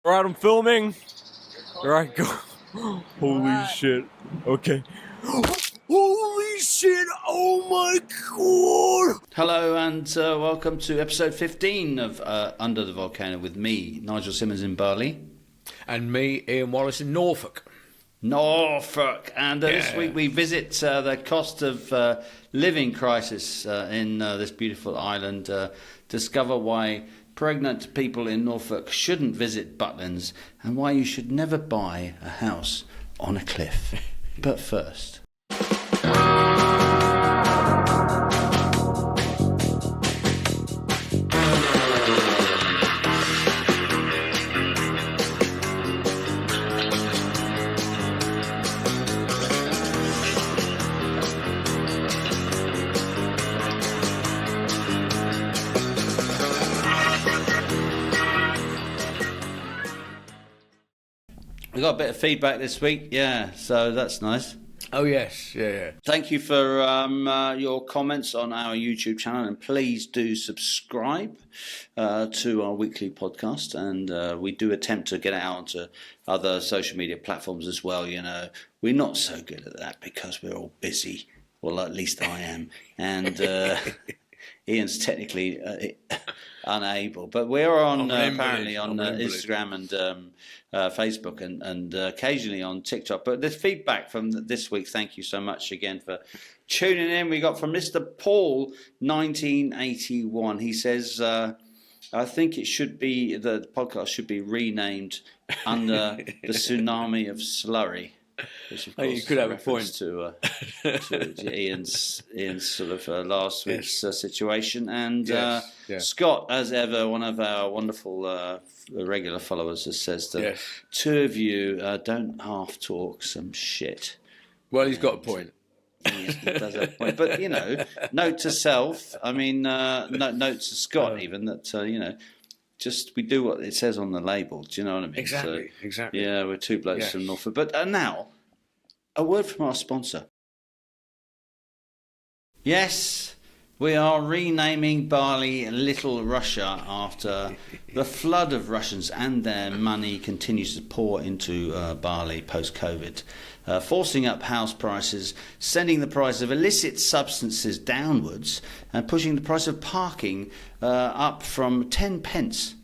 Alright, I'm filming. Alright, go. Holy shit. Okay. Holy shit! Oh my god! Hello and welcome to episode 15 of Under the Volcano with me, Nigel Simmons in Bali. And me, Ian Wallace in Norfolk. Norfolk. And this week we visit the cost of living crisis in this beautiful island. Discover why pregnant people in Norfolk shouldn't visit Butlins and why you should never buy a house on a cliff. But first... We got a bit of feedback this week, so that's nice. Oh, yes, yeah. Thank you for your comments on our YouTube channel, and please do subscribe to our weekly podcast. And we do attempt to get it out onto other social media platforms as well. You know, we're not so good at that because we're all busy. Well, at least I am, and Ian's technically unable. But we're on apparently on Instagram and Facebook and occasionally on TikTok. But the feedback from this week, thank you so much again for tuning in. We got from Mr. Paul 1981. He says, I think it should be, the podcast should be renamed Under the Tsunami of Slurry. Which of course you could have a point to Ian's sort of last week's situation. And Scott, as ever, one of our wonderful regular followers, has says that two of you don't half talk some shit. Well, he's got a point. He does have a point. But, you know, note to self, I mean, note to Scott even, that, just we do what it says on the label. Do you know what I mean? Exactly. Yeah, we're two blokes from Norfolk. But now, a word from our sponsor. Yes, we are renaming Bali Little Russia after the flood of Russians and their money continues to pour into Bali post-COVID, forcing up house prices, sending the price of illicit substances downwards, and pushing the price of parking up from 10 pence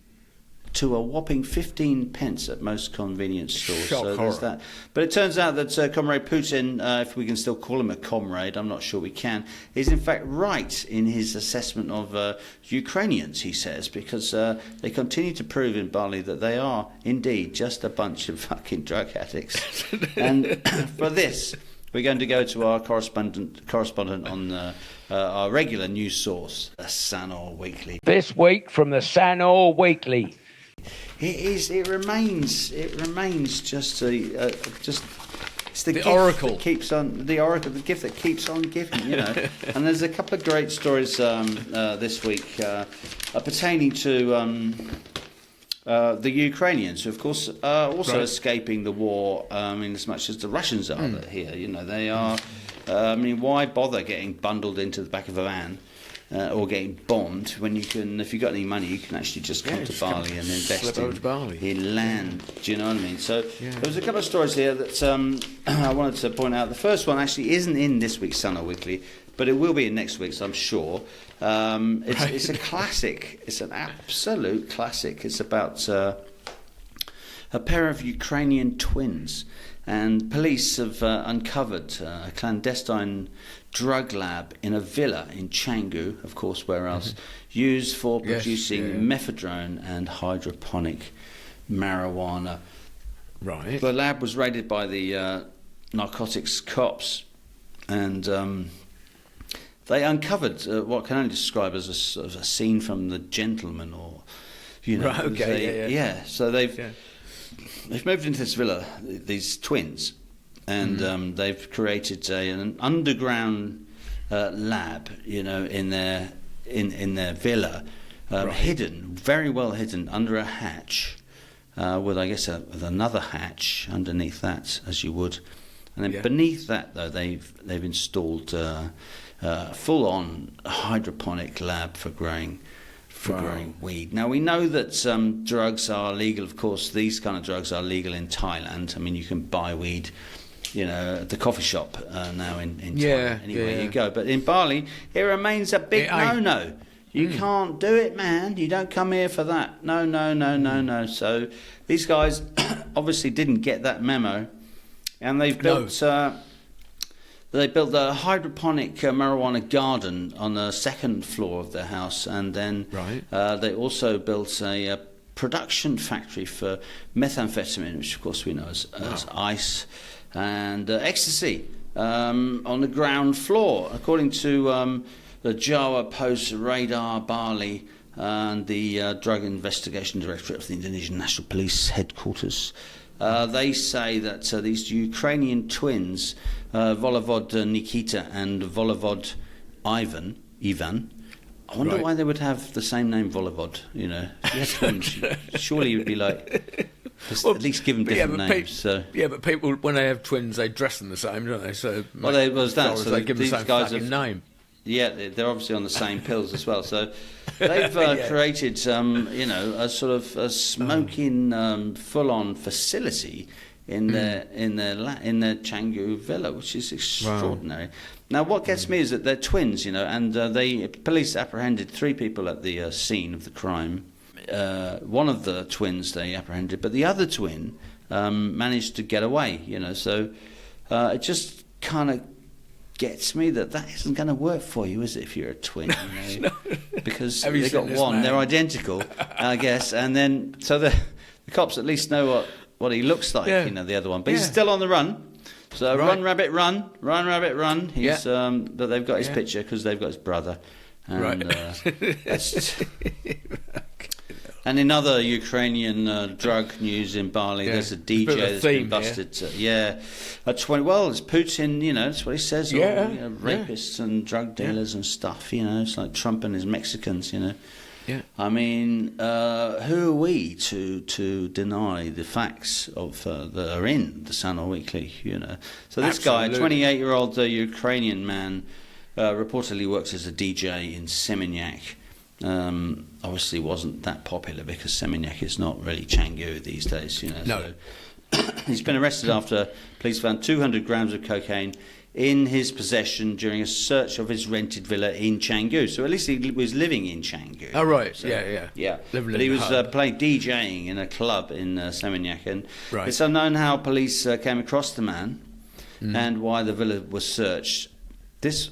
to a whopping 15 pence at most convenience stores. So there's that. But it turns out that Comrade Putin, if we can still call him a comrade, I'm not sure we can, is in fact right in his assessment of Ukrainians, he says, because they continue to prove in Bali that they are indeed just a bunch of fucking drug addicts. And for this, we're going to go to our correspondent on our regular news source, the Sanor Weekly. This week from the Sanor Weekly. It remains just it's the gift oracle that keeps on the gift that keeps on giving, you know. And there's a couple of great stories this week pertaining to the Ukrainians, who of course are also escaping the war. As much as the Russians are here, you know, they are. Why bother getting bundled into the back of a van? Or getting bombed when you can, if you've got any money, you can actually just come to Bali and invest in land. Do you know what I mean? So there was a couple of stories here that I wanted to point out. The first one actually isn't in this week's Sanor Weekly, but it will be in next week's, I'm sure. It's a classic. It's an absolute classic. It's about a pair of Ukrainian twins. And police have uncovered a clandestine drug lab in a villa in Canggu, of course, where else, used for producing mephedrone and hydroponic marijuana. Right. The lab was raided by the narcotics cops, and they uncovered what can only describe as a sort of a scene from The Gentleman, or, you know. Right, okay, So they've moved into this villa, these twins, and they've created an underground lab, you know, in their villa, hidden, very well hidden under a hatch, with I guess with another hatch underneath that, as you would, and then beneath that though they've installed full-on hydroponic lab for growing for growing weed. Now, we know that drugs are legal. Of course, these kind of drugs are legal in Thailand. I mean, you can buy weed, at the coffee shop now in Thailand, anywhere you go. But in Bali, it remains a big no-no. You can't do it, man. You don't come here for that. No. So these guys obviously didn't get that memo, and they've built... They built a hydroponic marijuana garden on the second floor of their house, and then they also built a production factory for methamphetamine, which of course we know as ice, and ecstasy on the ground floor. According to the Jawa Post Radar Bali and the Drug Investigation Directorate of the Indonesian National Police Headquarters, they say that these Ukrainian twins, Volodymyr Nikita and Volodymyr Ivan, I wonder why they would have the same name, Volodymyr. Twins, surely you'd be like, at least give them different names. But people, when they have twins, they dress them the same, don't they? So, they give them the same fucking name. Yeah, they're obviously on the same pills as well. So they've created, a sort of a smoking, full-on facility in their Canggu villa, which is extraordinary. Wow. Now, what gets me is that they're twins, and police apprehended 3 people at the scene of the crime. One of the twins they apprehended, but the other twin managed to get away. So it just kind of gets me that isn't going to work for you, is it, if you're a twin? No. Because they've got one, they're identical, I guess, and then so the cops at least know what he looks like, the other one, but he's still on the run. So run rabbit run. He's but they've got his picture because they've got his brother, and and in other Ukrainian drug news in Bali, there's a DJ that's been busted. It's Putin. That's what he says. Rapists and drug dealers and stuff. It's like Trump and his Mexicans. Yeah. I mean, who are we to deny the facts of that are in the Sun Weekly? So this guy, 28-year-old Ukrainian man, reportedly works as a DJ in Seminyak. Obviously wasn't that popular because Seminyak is not really Canggu these days. No. So he's been arrested after police found 200 grams of cocaine in his possession during a search of his rented villa in Canggu. So at least he was living in Canggu. Oh, right. So, yeah. But he was playing DJing in a club in Seminyak, and it's unknown how police came across the man and why the villa was searched. This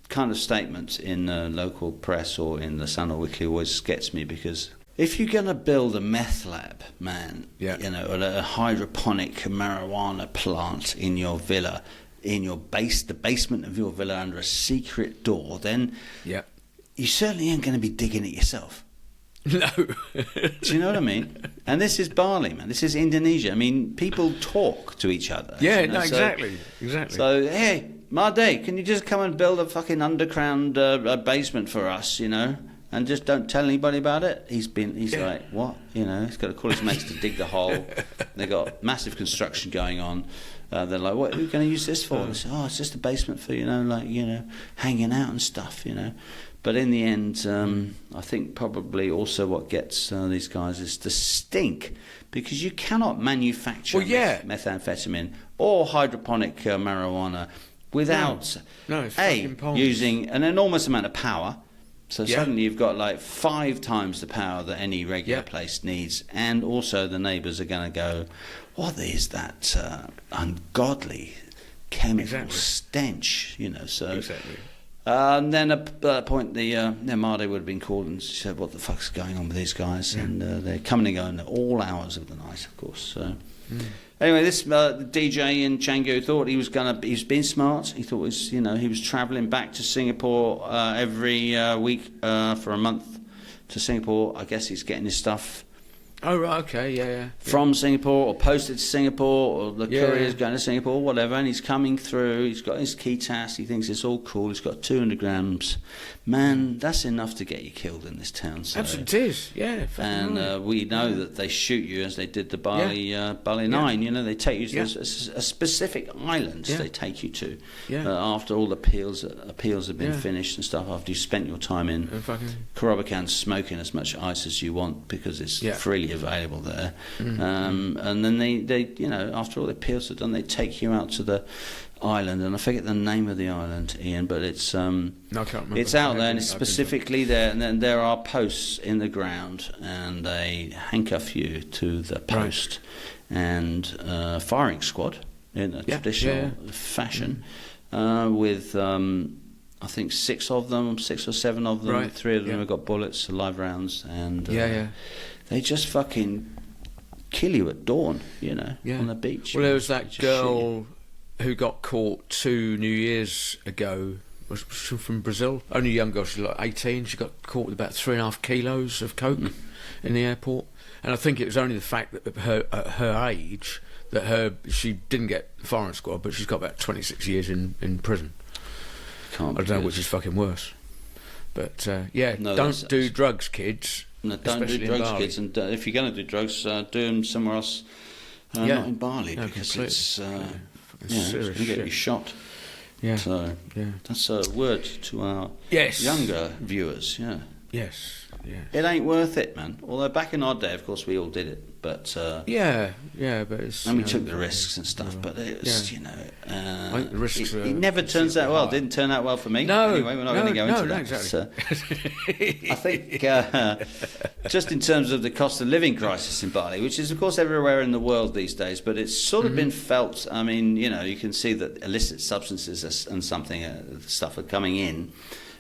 kind of statement in local press or in the Sun Weekly always gets me, because if you're going to build a meth lab, man, or a hydroponic marijuana plant in your villa, in the basement of your villa under a secret door, then you certainly ain't going to be digging it yourself. No. Do you know what I mean? And this is Bali, man. This is Indonesia. I mean, people talk to each other. Exactly. So, hey, Made, can you just come and build a fucking underground basement for us, and just don't tell anybody about it? He's like, what? He's got to call his mates to dig the hole. They've got massive construction going on. They're like, what are we going to use this for? They say, it's just a basement for, hanging out and stuff, But in the end, I think probably also what gets these guys is the stink, because you cannot manufacture methamphetamine or hydroponic marijuana without using an enormous amount of power. So suddenly you've got like 5 times the power that any regular place needs, and also the neighbours are going to go, what is that ungodly chemical stench? So. And then at that point, the Made would have been called and said, what the fuck's going on with these guys? And they're coming and going at all hours of the night, of course. So anyway, this DJ in Canggu thought he was being smart. He thought he was travelling back to Singapore every week for a month to Singapore. I guess he's getting his stuff Oh, right, okay, yeah. from Singapore, or posted to Singapore, or the Yeah. courier's going to Singapore, whatever, and he's coming through, he's got his key task, he thinks it's all cool, he's got 200 grams. Man, that's enough to get you killed in this town. So. Absolutely, it is, yeah. And we know that they shoot you as they did the Bali 9, you know, they take you to a specific island they take you to after all the appeals have been finished and stuff, after you've spent your time in Corobacan smoking as much ice as you want because it's freely available there. And then they you know, after all the appeals are done, they take you out to the island, and I forget the name of the island, Ian, but it's No, I can't remember. it's out there, and it's specifically there, and then there are posts in the ground, and they handcuff you to the post, and firing squad in a traditional fashion, with I think 6 or 7 of them, Right. 3 of them have got bullets, live rounds, and they just fucking kill you at dawn, you know, on the beach. Well, there was that Just girl who got caught 2 New Years ago. Was she from Brazil? Only a young girl. She's like 18. She got caught with about 3.5 kilos of coke in the airport. And I think it was only the fact that at her age that she didn't get firing squad, but she's got about 26 years in prison. I don't know which is fucking worse. But don't do drugs, kids. No, don't do drugs, kids. And if you're going to do drugs, do them somewhere else, not in Bali, because it's going to get you shot. Yeah. So that's a word to our younger viewers. Yeah. Yes. Yeah. It ain't worth it, man. Although back in our day, of course, we all did it, but but it's and we took the risks and stuff. But it was, you know, I think the risks it never turns out well. It didn't turn out well for me. No, anyway, we're not going to go into that. No, exactly. I think just in terms of the cost of living crisis in Bali, which is of course everywhere in the world these days, but it's sort of been felt. I mean, you know, you can see that illicit substances and stuff are coming in.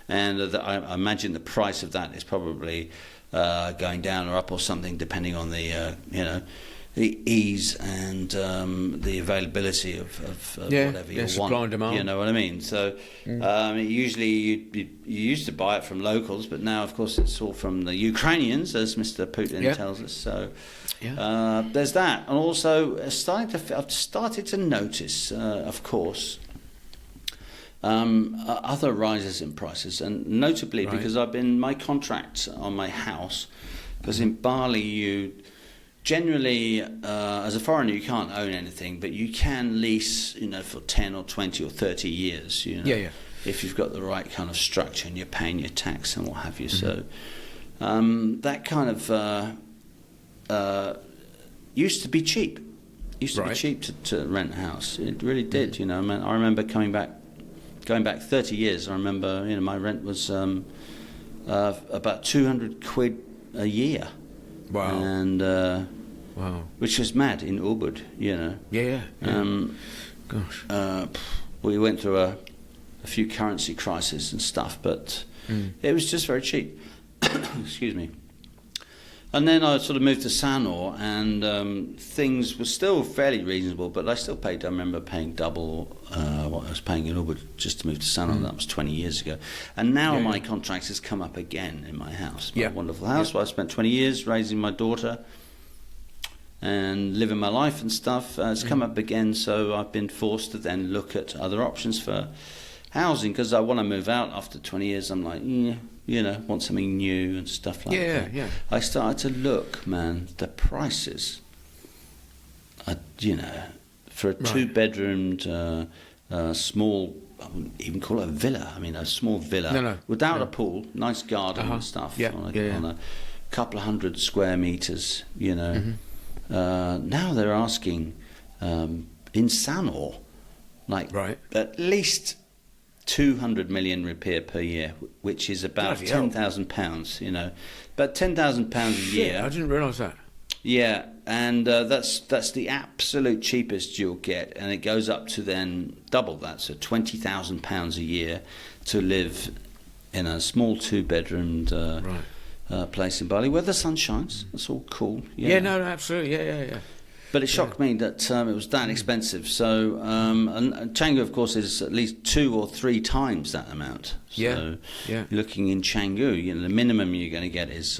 And I imagine the price of that is probably going down or up or something, depending on the the ease and the availability of whatever you want. Supply and demand. You know what I mean? So usually you used to buy it from locals, but now of course it's all from the Ukrainians, as Mr. Putin tells us. So there's that, and also I've started to notice, of course. Other rises in prices, and notably because my contract on my house, because in Bali you generally, as a foreigner, you can't own anything, but you can lease, you know, for 10 or 20 or 30 years, you know, if you've got the right kind of structure and you're paying your tax and what have you. So that kind of used to be cheap. Used to be cheap to rent a house. It really did, you know. I mean, I remember going back 30 years, I remember, you know, my rent was about 200 quid a year. Wow. And which was mad in Ubud, you know. Gosh. We went through a few currency crises and stuff, but it was just very cheap. Excuse me. And then I sort of moved to Sanur, and things were still fairly reasonable, but I still paid. I remember paying double what I was paying in Ubud just to move to Sanur. That was 20 years ago. And now my contract has come up again in my house, my wonderful house, where I spent 20 years raising my daughter and living my life and stuff. It's come up again, so I've been forced to then look at other options for housing, because I want to move out after 20 years. I'm like, you know, want something new and stuff like that. Yeah. I started to look, man, the prices, you know, for a 2-bedroomed, small, I wouldn't even call it a villa. I mean, a small villa without a pool, nice garden and stuff, on a couple of 100 square meters, you know. Now they're asking in Sanur, like at least 200 million rupiah per year, which is about £10,000, you know. But £10,000 a year. I didn't realise that. Yeah, and that's the absolute cheapest you'll get, and it goes up to then double that, so £20,000 a year to live in a small 2-bedroomed place in Bali where the sun shines. It's all cool. Yeah, no, absolutely. Yeah. But it shocked me that it was that expensive. So, and Canggu, of course, is at least 2 or 3 times that amount. So, looking in Canggu, you know, the minimum you're going to get is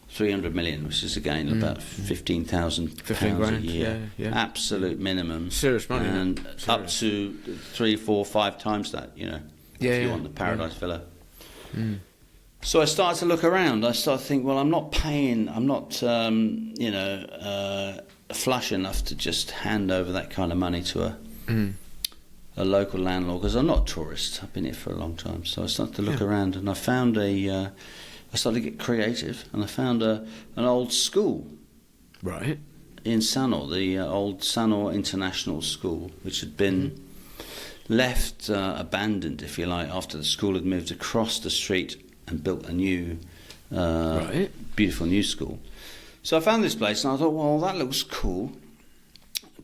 300 million, which is again about 15,000 15 pounds a grand, year. yeah. Absolute minimum. Serious money, and man. up to 3, 4, 5 times that. Yeah, if you yeah, want the Paradise Villa. So I started to look around. I started to think, well, I'm not flush enough to just hand over that kind of money to a local landlord, because I'm not a tourist. I've been here for a long time. So I started to look around, and I found I started to get creative, and I found an old school. Right. In Sanor, the old Sanor International School, which had been left abandoned, if you like, after the school had moved across the street and built a new, beautiful new school. So I found this place, and I thought, well, that looks cool.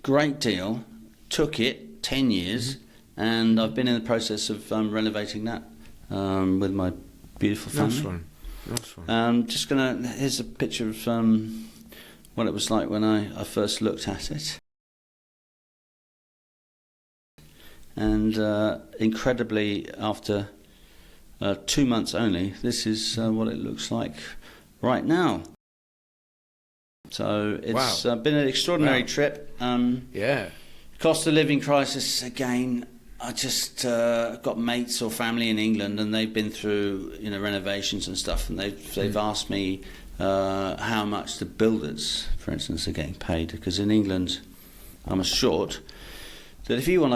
Great deal. Took it 10 years, and I've been in the process of renovating that with my beautiful family. Nice one. Here's a picture of what it was like when I first looked at it. And incredibly, after 2 months only, this is what it looks like right now. So it's been an extraordinary trip. Cost of living crisis again. I just got mates or family in England, and they've been through renovations and stuff, and they've asked me how much the builders, for instance, are getting paid, because in England, I'm assured that if you want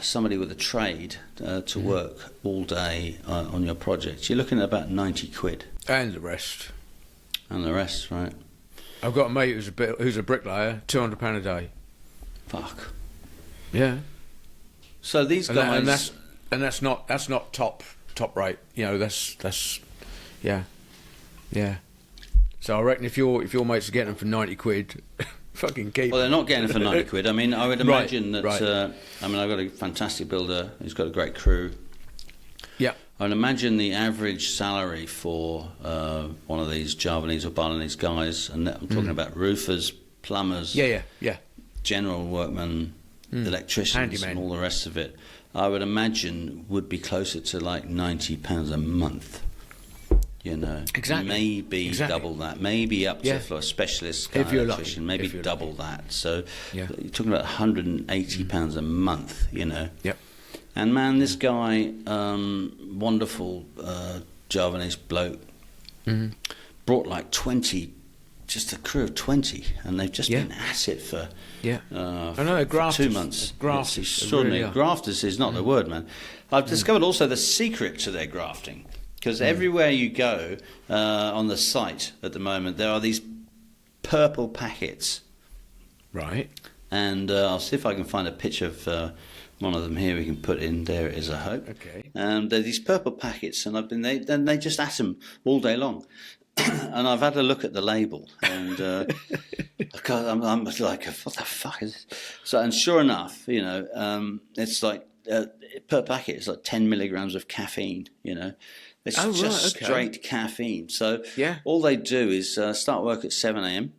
somebody with a trade to work all day on your project, you're looking at about 90 quid. And the rest. And the rest, right? I've got a mate who's a bricklayer, £200 a day. Fuck. Yeah. So these guys, and that's not top rate. That's yeah. So I reckon if your mates are getting them for 90 quid, fucking keep. Well, they're not getting it for 90 quid. I mean, I would imagine that. Right. I've got a fantastic builder who's got a great crew. Yeah. I would imagine the average salary for one of these Javanese or Balinese guys, and I'm talking about roofers, plumbers, general workmen, electricians, handymen, and all the rest of it, I would imagine would be closer to like £90 a month. Exactly. Maybe double that, maybe up to for a specialist kind of electrician, maybe double that. So you're talking about £180 a month, Yep. And man, this guy, wonderful Javanese bloke, brought like 20, just a crew of 20, and they've just been at it for I know, for 2 months. Grafters, it's extraordinary. really Grafters is not the word, man. I've discovered also the secret to their grafting, because everywhere you go on the site at the moment, there are these purple packets. Right. And I'll see if I can find a picture of one of them here. We can put in. There it is, I hope. Okay. They're these purple packets, and they just at them all day long. And I've had a look at the label, and I'm like, what the fuck is this? So, and sure enough, it's like per packet, it's like 10 milligrams of caffeine. It's just straight caffeine. So all they do is start work at 7 a.m.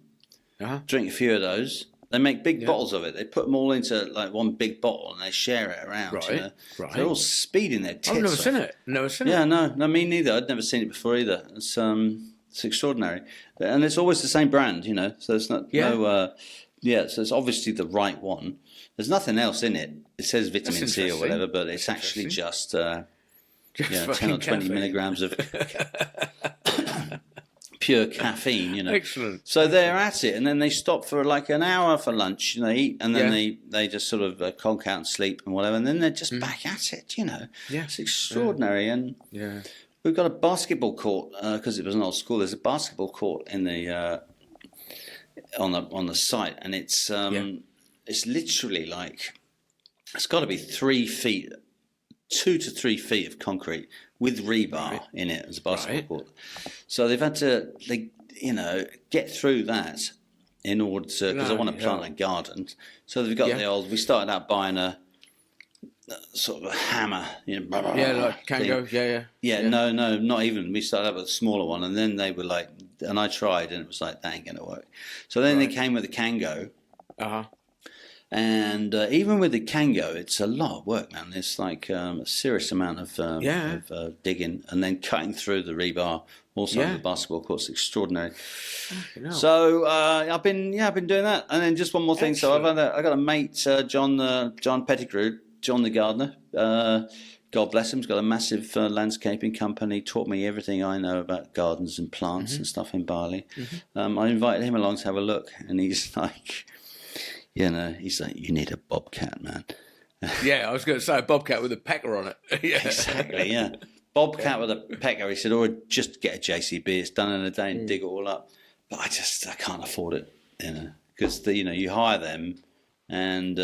Drink a few of those. They make big bottles of it. They put them all into like one big bottle, and they share it around. Right. They're all speeding their tits. I've never off. seen it. Yeah, no, me neither. I'd never seen it before either. It's extraordinary, and it's always the same brand, So it's not so it's obviously the right one. There's nothing else in it. It says vitamin C or whatever, but it's actually just 10 or 20 milligrams of pure caffeine, Excellent. So they're at it, and then they stop for like an hour for lunch, they eat, and then they just sort of conk out and sleep and whatever, and then they're just back at it, Yeah. It's extraordinary, and we've got a basketball court because it was an old school. There's a basketball court in the on the site, and it's literally like it's got to be 3 feet. 2 to 3 feet of concrete with rebar in it as a basketball court. So they've had to, get through that in order to, because I want to plant a garden. So they've got we started out buying a sort of a hammer, like Kango, No, not even. We started out with a smaller one, and then they were like, and I tried, and it was like, that ain't going to work. So then they came with a Kango. And even with the Kango, it's a lot of work, man. It's like a serious amount of digging and then cutting through the rebar. Also, the basketball court's extraordinary. So I've been doing that. And then just one more thing. Excellent. So I got a mate, John Pettigrew, John the gardener. God bless him. He's got a massive landscaping company. Taught me everything I know about gardens and plants and stuff in Bali. I invited him along to have a look, and he's like, you need a bobcat, man. Yeah, I was going to say a bobcat with a pecker on it. Yeah. Exactly, yeah. Bobcat with a pecker. He said, or just get a JCB. It's done in a day and dig it all up. But I can't afford it, because you hire them, and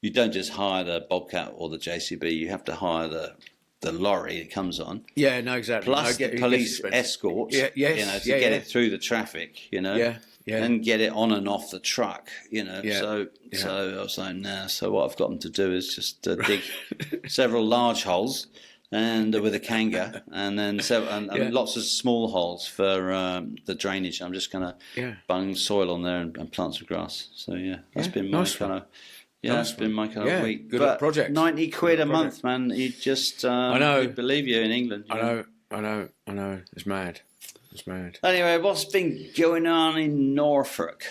you don't just hire the bobcat or the JCB. You have to hire the lorry it comes on. Yeah, no, exactly. Plus the police escort. To get it through the traffic. Yeah. And get it on and off the truck, So I was like, nah. So what I've got them to do is just dig several large holes, and with a kanga, and then lots of small holes for the drainage. I'm just gonna bung soil on there and plant some grass. So that's been my kind of. Yeah, that's been my kind of week. Good project. £90 a month, man. You just I know. We believe you in England. I know. It's mad. Anyway, what's been going on in Norfolk?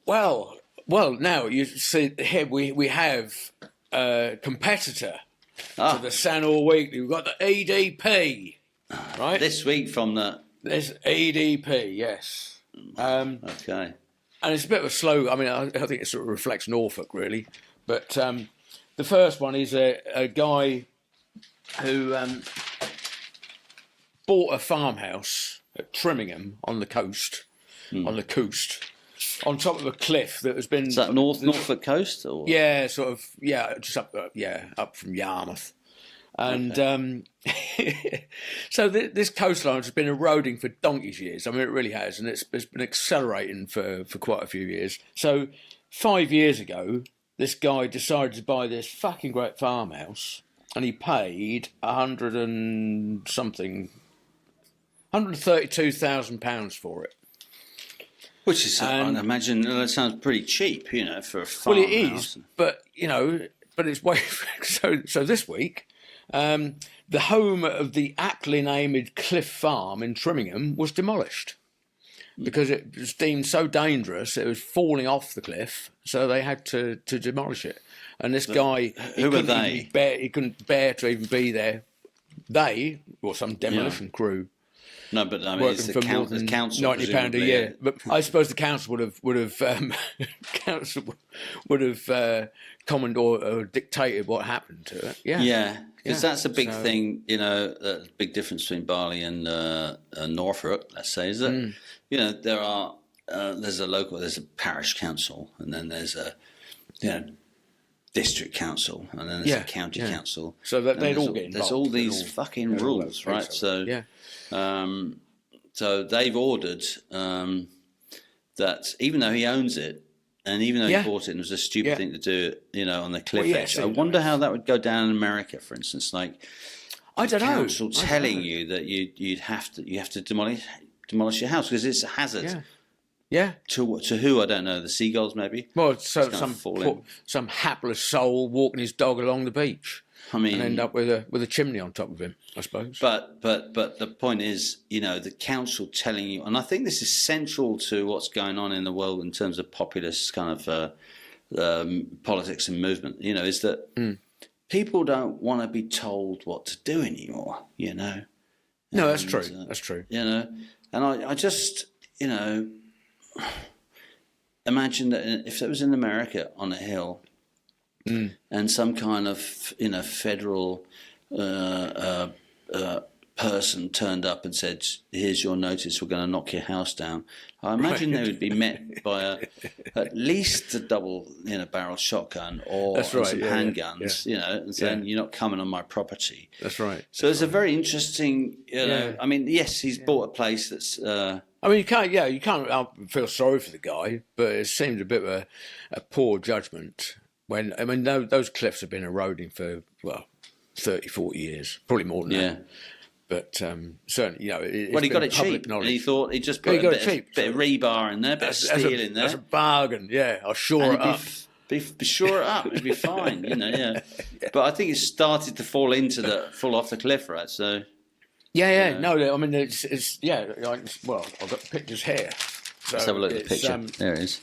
Well, now you see here we have a competitor to the Sanor Weekly. We've got the EDP, right? This week from this EDP, yes. Okay. And it's a bit of a slow. I mean, I think it sort of reflects Norfolk really. But the first one is a guy who bought a farmhouse at Trimmingham on the coast, on top of a cliff that has been... Is that Norfolk coast? Or? Yeah, sort of, just up from Yarmouth. And so this coastline has been eroding for donkey's years. I mean, it really has, and it's been accelerating for quite a few years. So 5 years ago, this guy decided to buy this fucking great farmhouse, and he paid £132,000 for it. Which is, I imagine, that sounds pretty cheap, for a farmhouse. Well, it is, but it's way. So this week, the home of the aptly named Cliff Farm in Trimmingham was demolished because it was deemed so dangerous. It was falling off the cliff, so they had to demolish it. And this guy, who were they? He couldn't bear to even be there. They, or some demolition crew. No, but I mean, it's the council. £90 a year. But I suppose the council would have commented or dictated what happened to it. Yeah, because that's a big thing. A big difference between Bali and Norfolk. Let's say is that there's a parish council, and then there's a district council, and then there's a county council. So that they'd all get involved. There's all these fucking rules, right? So so they've ordered that even though he owns it, and even though he bought it and it was a stupid thing to do, on the cliff edge, I wonder how that would go down in America, for instance. Like, I don't know. Council telling you that you have to demolish your house because it's a hazard. Yeah. To who I don't know. The seagulls maybe. Well, so some hapless soul walking his dog along the beach. I mean, and end up with a chimney on top of him, I suppose. But the point is, the council telling you, and I think this is central to what's going on in the world in terms of populist kind of politics and movement. Is that people don't want to be told what to do anymore. No, that's true. That's true. And I just imagine that if it was in America on a hill. And some kind of federal person turned up and said, "Here's your notice. We're going to knock your house down." I imagine they would be met by at least a double barrel shotgun or some handguns, and saying, "You're not coming on my property." That's right. So it's a very interesting. I mean, yes, he's bought a place that's. I mean, you can't feel sorry for the guy, but it seemed a bit of a poor judgment. Those cliffs have been eroding for 30, 40 years, probably more than that. But certainly, he got it cheap. Knowledge. And he thought he just put a bit of rebar in there, a bit of steel in there. That's a bargain. Yeah, I'll shore it up. be shore it up. It'd be fine, you know. Yeah. But I think it started to fall off the cliff, right? So. Yeah. No, I mean it's well, I've got the pictures here. So let's have a look at the picture. There it is.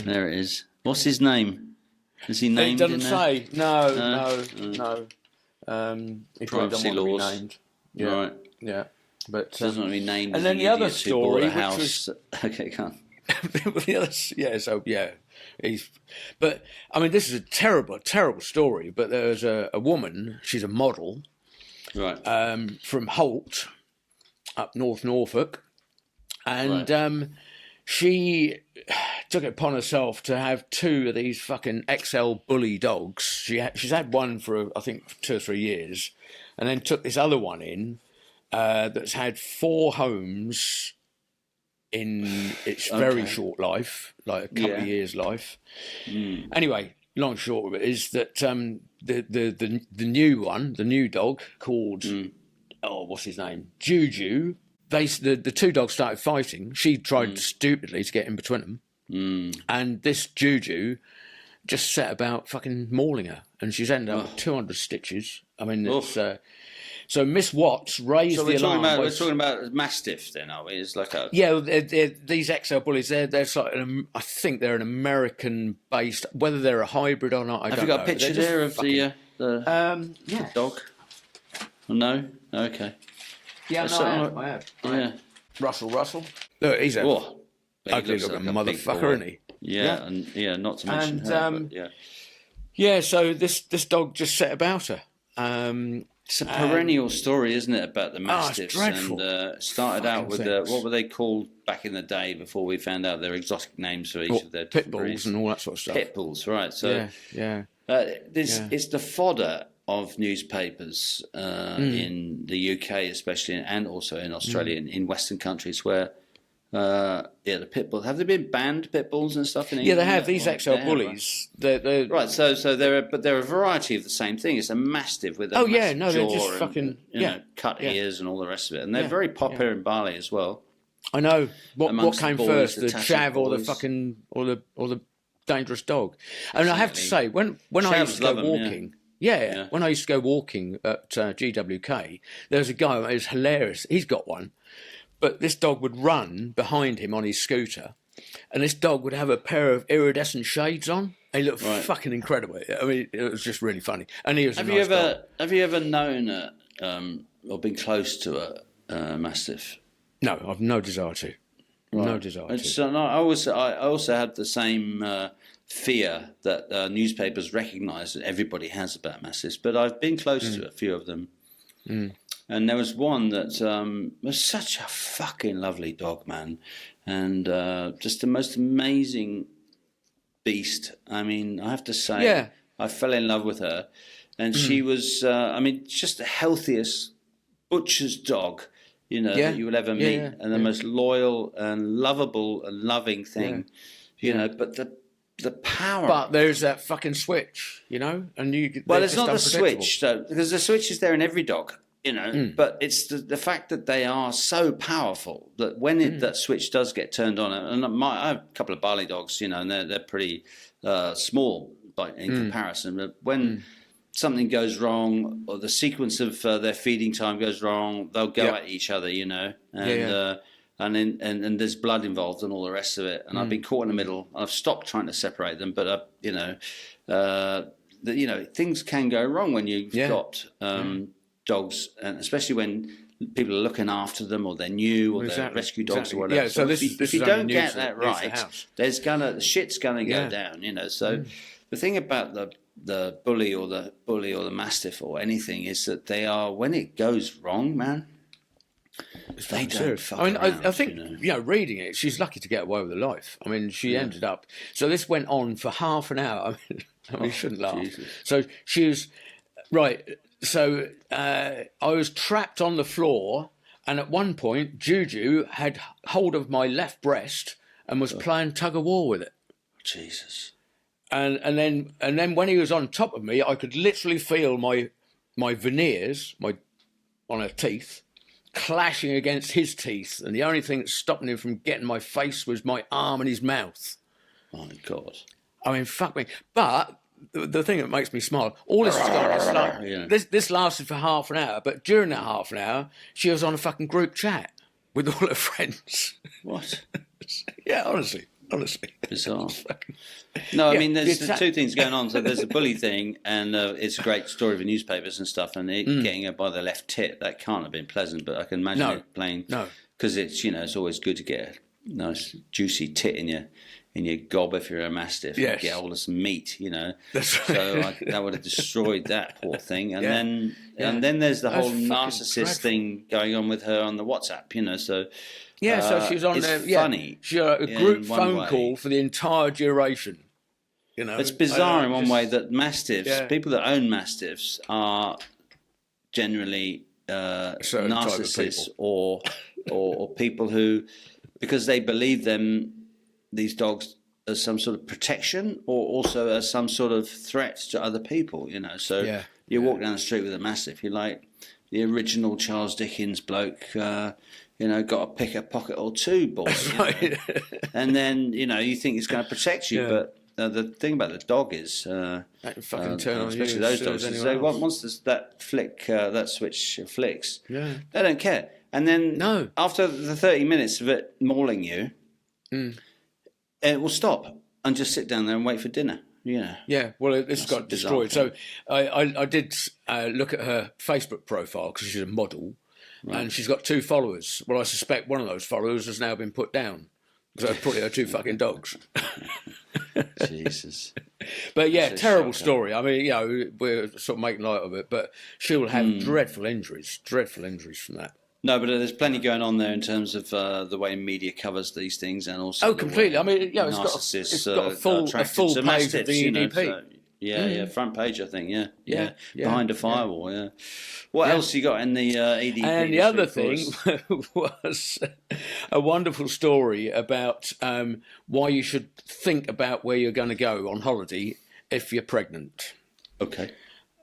There it is. What's his name? Is he named? It doesn't say. No. He probably doesn't want to be named. Yeah. Right. Yeah. But doesn't want to be named. And then the other story, which was okay, come. But I mean, this is a terrible story. But there's a woman. She's a model, right? From Holt, up North Norfolk, and she took it upon herself to have 2 of these fucking XL bully dogs. She's had one for I think 2 or 3 years, and then took this other one in that's had 4 homes in its very short life, like a couple of years' life. Anyway, long and short of it is that the new dog called what's his name, Juju. The 2 dogs started fighting. She tried stupidly to get in between them, and this Juju just set about fucking mauling her, and she's ended up with 200 stitches. I mean, it's. So Miss Watts raised the alarm. We're talking about Mastiff, then, are we? It's like a these XL bullies. They're sort of I think they're an American-based. Whether they're a hybrid or not, I don't know. Have you got a picture there of the dog? No. Okay. Yeah, I have. Yeah. Russell. Look, he's a ugly looking motherfucker, isn't he? Yeah, and not to mention her. Yeah. So this dog just set about her. It's a perennial story, isn't it, about the Mastiffs? It's dreadful. And started out with what were they called back in the day before we found out their exotic names for each of their pit bulls and all that sort of stuff. Pit bulls, right? So it's the fodder of newspapers in the UK, especially, and also in Australia, in Western countries where. The pit bulls. Have there been banned pit bulls and stuff in England? Yeah, they have. These XL bullies. They're right. So they're a variety of the same thing. It's a mastiff with a they're just and, fucking cut ears and all the rest of it. And they're very popular in Bali as well. I know. What came first, the chav or the fucking or the dangerous dog? And I have to say, when I used to go walking. When I used to go walking at GWK, there was a guy. It was hilarious. He's got one. But this dog would run behind him on his scooter, and this dog would have a pair of iridescent shades on. They looked fucking incredible. I mean, it was just really funny. And he was Have you ever known or been close to a mastiff? No, I've no desire to. Right. No desire to. So I also had the same fear that newspapers recognise that everybody has about mastiffs, but I've been close to a few of them. And there was one that was such a fucking lovely dog, man. And just the most amazing beast. I mean, I have to say, I fell in love with her. And she was, just the healthiest butcher's dog, that you will ever meet. And the most loyal and lovable and loving thing, but the power. But there's that fucking switch, and there's not the switch, though, because the switch is there in every dog. But it's the fact that they are so powerful that when that switch does get turned on, and I have a couple of Bali dogs, and they're pretty small in comparison. But when something goes wrong, or the sequence of their feeding time goes wrong, they'll go at each other, and there's blood involved and all the rest of it. And I've been caught in the middle. I've stopped trying to separate them, but things can go wrong when you've got. Dogs, and especially when people are looking after them, or they're new, or they're rescue dogs, or whatever. Yeah, so if you don't get that right, the shit's gonna go down. So the thing about the bully or the mastiff or anything is that they are, when it goes wrong, man. They don't fuck around, I think reading it, she's lucky to get away with her life. I mean, she ended up. So this went on for half an hour. I mean, you shouldn't laugh. Jesus. So she was right. So I was trapped on the floor, and at one point, Juju had hold of my left breast and was playing tug of war with it. Jesus. And then when he was on top of me, I could literally feel my veneers, on her teeth, clashing against his teeth, and the only thing that stopped him from getting my face was my arm and his mouth. My God. I mean, fuck me. But the thing that makes me smile, all this has gone. It's like, Yeah. this lasted for half an hour, but during that half an hour, she was on a fucking group chat with all her friends. What? Yeah, honestly. Bizarre. No, I Yeah, mean, there's the two things going on. So there's a bully thing, and it's a great story for newspapers and stuff, and getting her by the left tit, that can't have been pleasant, but I can imagine it playing. No. Because it's, it's always good to get a nice, juicy tit in your gob if you're a mastiff. Yes. Get hold of some meat, That's right. So that would have destroyed that poor thing. And Yeah. then there's the That was whole fucking narcissist dreadful. thing going on with her on the WhatsApp, so... Yeah, so she was on it's there. funny She had a in group one phone way. call for the entire duration. It's bizarre in one just- way that mastiffs, Yeah. people that own mastiffs, are generally certain type of narcissists or people who, because they believe these dogs as some sort of protection or also as some sort of threat to other people. So Yeah. you walk down the street with a mastiff, you're like the original Charles Dickens bloke. Got to pick a pocket or two, boy. Right. And then you think it's going to protect you, Yeah. but the thing about the dog is, That can fucking turn on you especially as those soon as dogs, is anyone else. once that switch flicks, Yeah. they don't care. And then No. after the 30 minutes of it mauling you, it will stop and just sit down there and wait for dinner. Yeah. Yeah, well, this That's got a bizarre destroyed. So I did look at her Facebook profile because she's a model, and she's got 2 followers. Well, I suspect one of those followers has now been put down because that's probably her 2 fucking dogs. Jesus. But yeah, That's a terrible shocker. story. I mean, we're sort of making light of it, but she'll have dreadful injuries from that. No, but there's plenty going on there in terms of the way media covers these things, and also Oh, completely. I mean, it's got narcissists a full attracted to page of mastiffs, the EDP. so- yeah, front page, I think. Yeah. Yeah. Behind a firewall. Yeah. What else you got in the EDP? And the this other week for thing us? was a wonderful story about why you should think about where you're going to go on holiday if you're pregnant. Okay.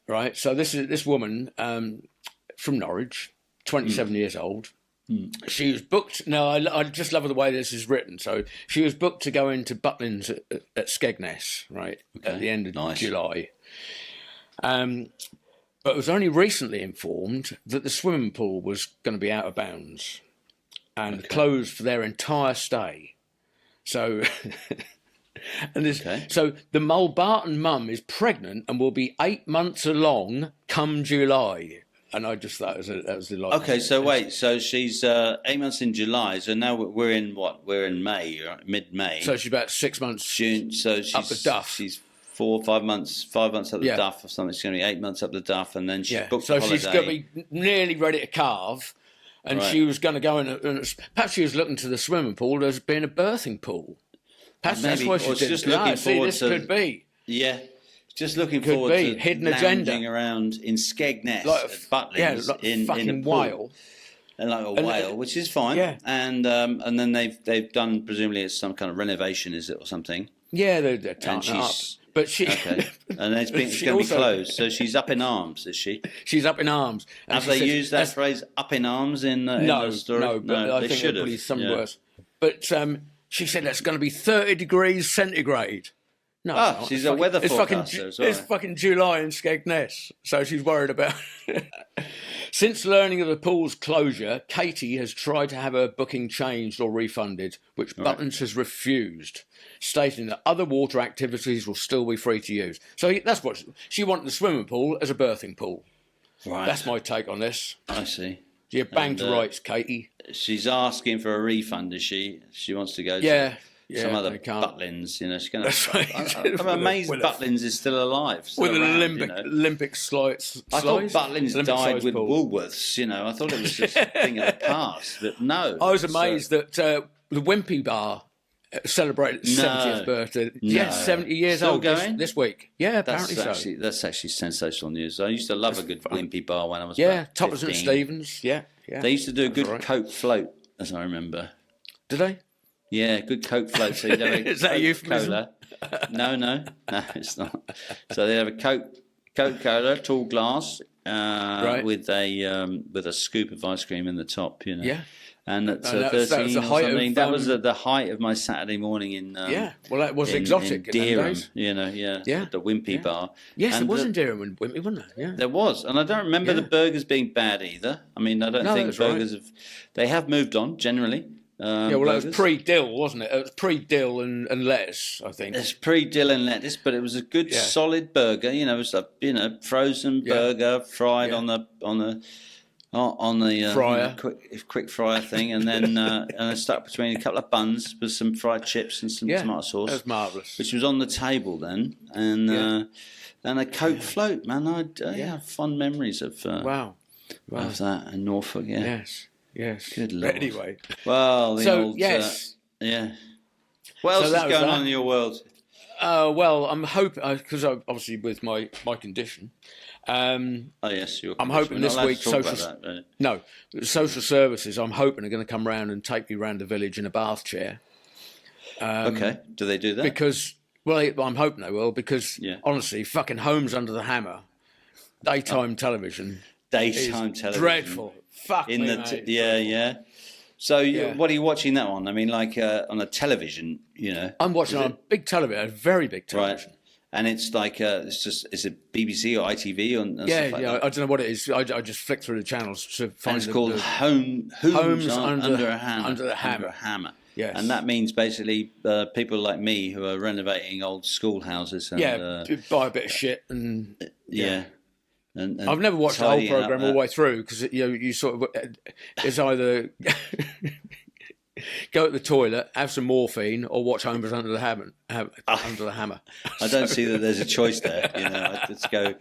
Right. So this woman from Norwich, 27 years old. She was booked. No, I just love the way this is written. So she was booked to go into Butlins at Skegness, right, at the end of Nice. July. But was only recently informed that the swimming pool was going to be out of bounds and closed for their entire stay. So, so the Mulbarton mum is pregnant and will be 8 months along come July. And I just thought that was delightful. Okay, so wait, so she's 8 months in July, so now we're in what? We're in May, right? Mid-May. So she's about 6 months. June, so she's up the duff. She's 4 or 5 months up the Yeah. duff or something. She's going to be 8 months up the duff, and then she's booked So a holiday. she's going to be nearly ready to carve, and Right. she was going to go in. Perhaps she was looking to the swimming pool as being a birthing pool. Perhaps that's Maybe, why or she it's did. just looking forward this to- could be. Yeah, just looking Could forward be. to Hidden lounging agenda. around in Skegness Like at Butlins like in fucking a pool. whale. And like a whale, which is fine. Yeah. And then they've done, presumably it's some kind of renovation, is it, or something? Yeah, they're tarting And it up. she's But she, okay. And it's going She to be also- closed. So she's up in arms, is she? she's up in arms. And Have she they says- used that that's- phrase "up in arms" in No, the story? no, but I they think should it'll have. be some Yeah. worse. But she said that's going to be 30 degrees centigrade. No, Ah, it's not. she's It's a fucking- weather it's fucking, forecaster as well. It's fucking July in Skegness, so she's worried about. Since learning of the pool's closure, Katie has tried to have her booking changed or refunded, which Butlins has refused, stating that other water activities will still be free to use. So that's what she wanted the swimming pool as a birthing pool. Right. That's my take on this. I see. You banged And, to rights, Katie. She's asking for a refund, is she? She wants to go to Yeah. some other they can't. Butlins. She's going That's right. I'm amazed With a- Butlins is still alive. Still With an around, Olympic slides. I thought Butlins Olympic died size with pool. Woolworths. I thought it was just a thing of the past. But no. I was amazed that the Wimpy Bar celebrated its No. 70th birthday. No. Yes, 70 years Still old going? this week. Yeah, That's apparently so. that's actually sensational news. I used to love a good Wimpy bar when I was Yeah, about Toppers and 15. Stevens. Yeah. They used to do a That's good right. Coke float, as I remember. Did they? Yeah, good Coke float. So you'd have a Is that a euphemism? Coca-Cola. No, it's not. So they have a Coca-Cola, tall glass, Right. with a scoop of ice cream in the top. Yeah. And at that was 13 the or height of, something, that was at the height of my Saturday morning in yeah, well, that was in exotic in them Dereham, days. at the Wimpy Bar. Yes, And there was in Dereham and Wimpy, wasn't there? Yeah. there was, and I don't remember the burgers being bad either. I mean, I don't think the burgers they have moved on generally. Yeah, well, that was pre-dill, wasn't it? It was pre-dill and lettuce, I think. It's pre-dill and lettuce, but it was a good solid burger. It was a frozen burger fried on the fryer, quick fryer thing, and then and stuck between a couple of buns with some fried chips and some tomato sauce. That was marvellous. Which was on the table then, and a Coke float. Man, I have fond memories of wow. of that in Norfolk. Yeah. Yes. Good Lord. But anyway, well, the old, yes. What else is going on in your world? Well, I'm hoping because obviously with my condition. Yes, I'm hoping this week social services. I'm hoping are going to come round and take me round the village in a bath chair. Okay, do they do that? Because I'm hoping they will. Because honestly, fucking Homes Under the Hammer, daytime television, dreadful. Fuck me, mate. So what are you watching that on? I mean, like on a television, I'm watching on a big television, a very big television. Right. And it's like is it BBC or ITV and stuff like that? I don't know what it is. I just flick through the channels to find. And it's called Homes Under a Hammer. Yes. And that means basically people like me who are renovating old schoolhouses. And, buy a bit of shit and And I've never watched the whole programme all the way through because you sort of it's either go to the toilet, have some morphine, or watch Homes Under the Hammer. Under the Hammer. I don't see that there's a choice there. I just go.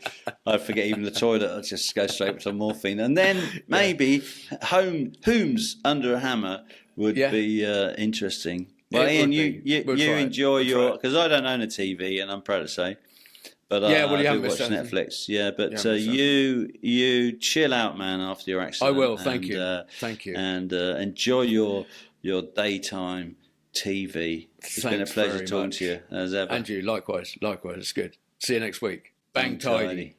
I forget even the toilet. I just go straight to morphine, and then maybe Homes Under a Hammer would be interesting. Well, Ian, you enjoy your because I don't own a TV, and I'm proud to say. But you I haven't do watch missed Netflix. Yeah, but you chill out, man, after your accident. I will. Thank you. Thank you. And enjoy your daytime TV. It's been a pleasure talking to you as ever. And you, likewise. It's good. See you next week. Bang tidy.